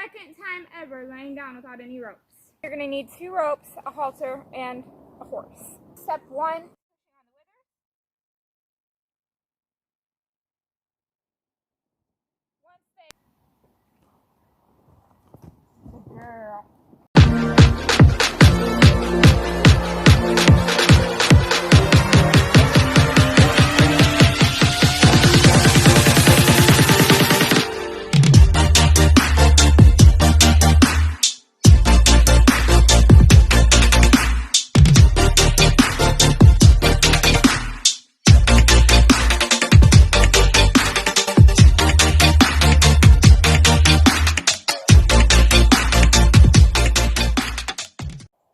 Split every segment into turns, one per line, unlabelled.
second time ever laying down without any ropes. You're going to need 2 ropes, a halter, and a horse. Step 1, pushing on the withers. Once they... Good girl.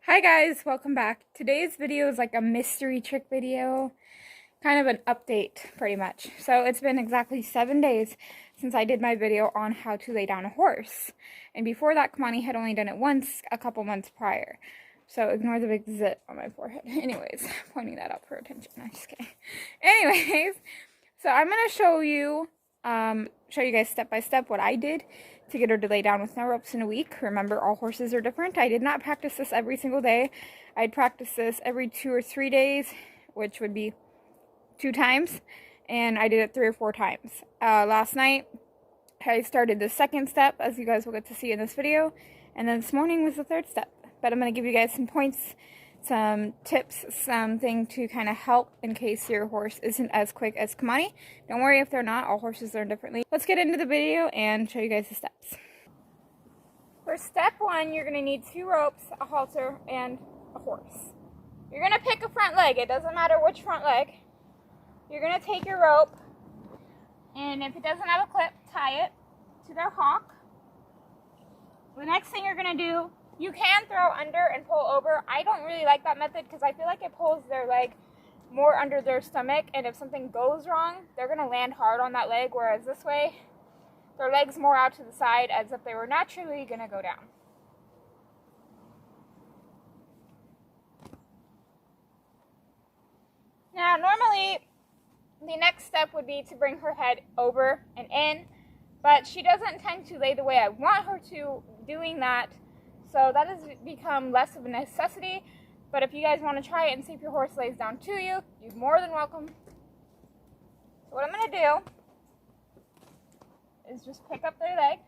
Hi guys, welcome back. Today's video is like a mystery trick video, kind of an update pretty much. So it's been exactly 7 days since I did my video on how to lay down a horse. And before that, Kamani had only done it once a couple months prior. So ignore the big zit on my forehead. Anyways, pointing that out for attention. I'm just kidding. Anyways, so I'm going to show you guys step by step what I did to get her to lay down with no ropes in a week. Remember, all horses are different. I did not practice this every single day. I'd practice this every 2 or 3 days, which would be 2 times, and I did it 3 or 4 times. Last night, I started the second step, as you guys will get to see in this video, and then this morning was the 3rd step. But I'm going to give you guys some points, some tips, something to kind of help in case your horse isn't as quick as Kamani. Don't worry if they're not, all horses learn differently. Let's get into the video and show you guys the steps. For step 1, you're going to need 2 ropes, a halter, and a horse. You're going to pick a front leg. It doesn't matter which front leg. You're going to take your rope, and if it doesn't have a clip, tie it to their hock. The next thing you're going to do, you can throw under and pull over. I don't really like that method because I feel like it pulls their leg more under their stomach, and if something goes wrong, they're going to land hard on that leg, whereas this way, their leg's more out to the side as if they were naturally going to go down. Now, normally, the next step would be to bring her head over and in, but she doesn't tend to lay the way I want her to doing that, so that has become less of a necessity. But if you guys want to try it and see if your horse lays down to you, you're more than welcome. So what I'm going to do is just pick up their leg,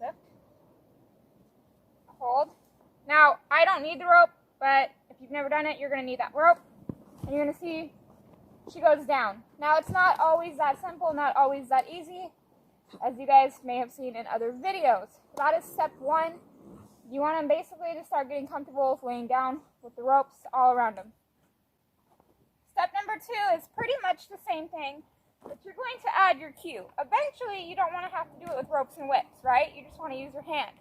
lift, hold. Now, I don't need the rope, but if you've never done it, you're going to need that rope, and you're going to see she goes down. Now, it's not always that simple, not always that easy, as you guys may have seen in other videos. That is step 1. You want them basically to start getting comfortable with laying down with the ropes all around them. Step number 2 is pretty much the same thing, but you're going to add your cue. Eventually, you don't want to have to do it with ropes and whips, right? You just want to use your hand.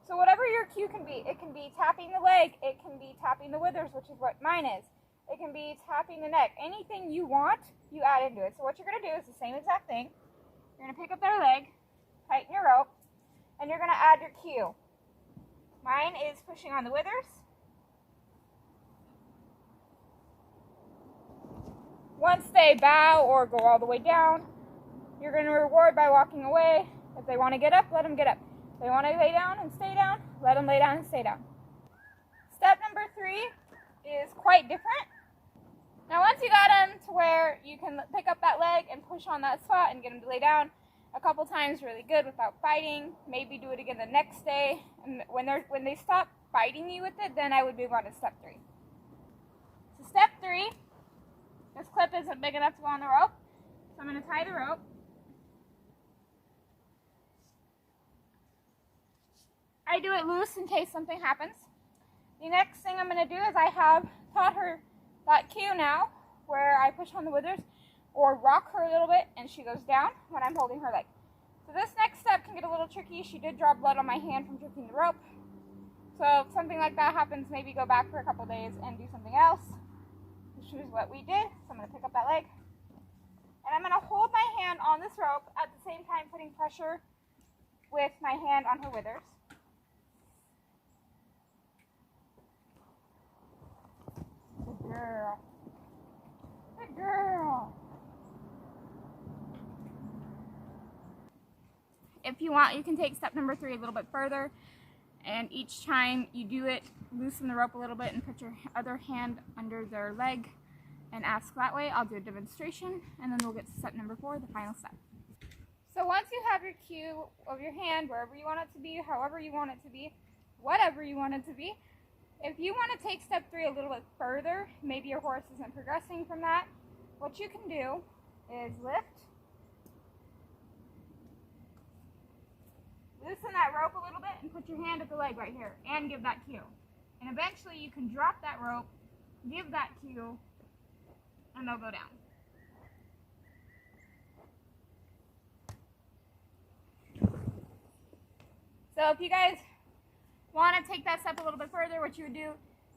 So whatever your cue can be, it can be tapping the leg, it can be tapping the withers, which is what mine is. It can be tapping the neck. Anything you want, you add into it. So what you're going to do is the same exact thing. You're going to pick up their leg, tighten your rope, and you're going to add your cue. Mine is pushing on the withers. Once they bow or go all the way down, you're going to reward by walking away. If they want to get up, let them get up. If they want to lay down and stay down, let them lay down and stay down. Step number 3 is quite different. Now, once you got them to where you can pick up that leg and push on that spot and get them to lay down a couple times really good without fighting, maybe do it again the next day, and when they stop fighting you with it, then I would move on to step 3. So step 3, this clip isn't big enough to go on the rope, so I'm going to tie the rope. I do it loose in case something happens. The next thing I'm going to do is I have taught her that cue now, where I push on the withers or rock her a little bit and she goes down when I'm holding her leg. So this next step can get a little tricky. She did draw blood on my hand from jerking the rope. So if something like that happens, maybe go back for a couple days and do something else, which is what we did. So I'm going to pick up that leg. And I'm going to hold my hand on this rope at the same time putting pressure with my hand on her withers. Good girl. Good girl. If you want, you can take step number 3 a little bit further, and each time you do it, loosen the rope a little bit and put your other hand under their leg and ask that way. I'll do a demonstration, and then we'll get to step number 4, the final step. So once you have your cue of your hand, wherever you want it to be, however you want it to be, whatever you want it to be, if you want to take step 3 a little bit further, maybe your horse isn't progressing from that, what you can do is lift, loosen that rope a little bit, and put your hand at the leg right here, and give that cue. And eventually you can drop that rope, give that cue, and they'll go down. So if you guys want to take that step a little bit further, what you would do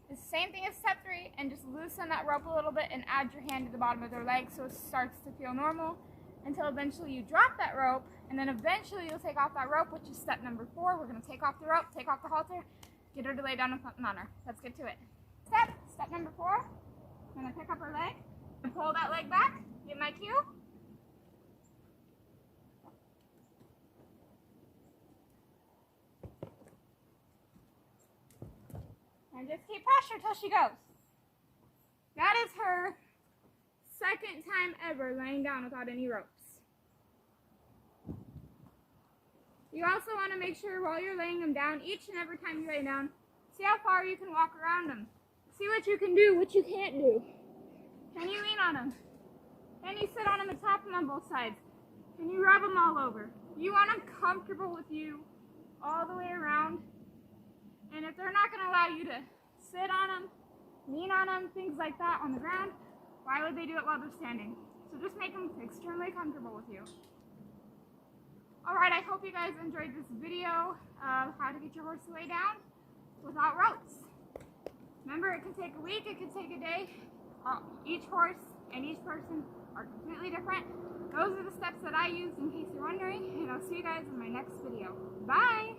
is the same thing as step 3, and just loosen that rope a little bit and add your hand to the bottom of their leg so it starts to feel normal, until eventually you drop that rope, and then eventually you'll take off that rope, which is step number 4. We're going to take off the rope, take off the halter, get her to lay down on her. Let's get to it. Step number 4, I'm going to pick up her leg and pull that leg back, get my cue. And just keep pressure till she goes. That is her second time ever laying down without any ropes. You also want to make sure while you're laying them down, each and every time you lay down, see how far you can walk around them. See what you can do, what you can't do. Can you lean on them? Can you sit on them and tap them on both sides? Can you rub them all over? You want them comfortable with you all the way around. And if they're not going to allow you to sit on them, lean on them, things like that on the ground, why would they do it while they're standing? So just make them extremely comfortable with you. Alright, I hope you guys enjoyed this video of how to get your horse to lay down without ropes. Remember, it could take a week, it could take a day. Each horse and each person are completely different. Those are the steps that I use in case you're wondering, and I'll see you guys in my next video. Bye!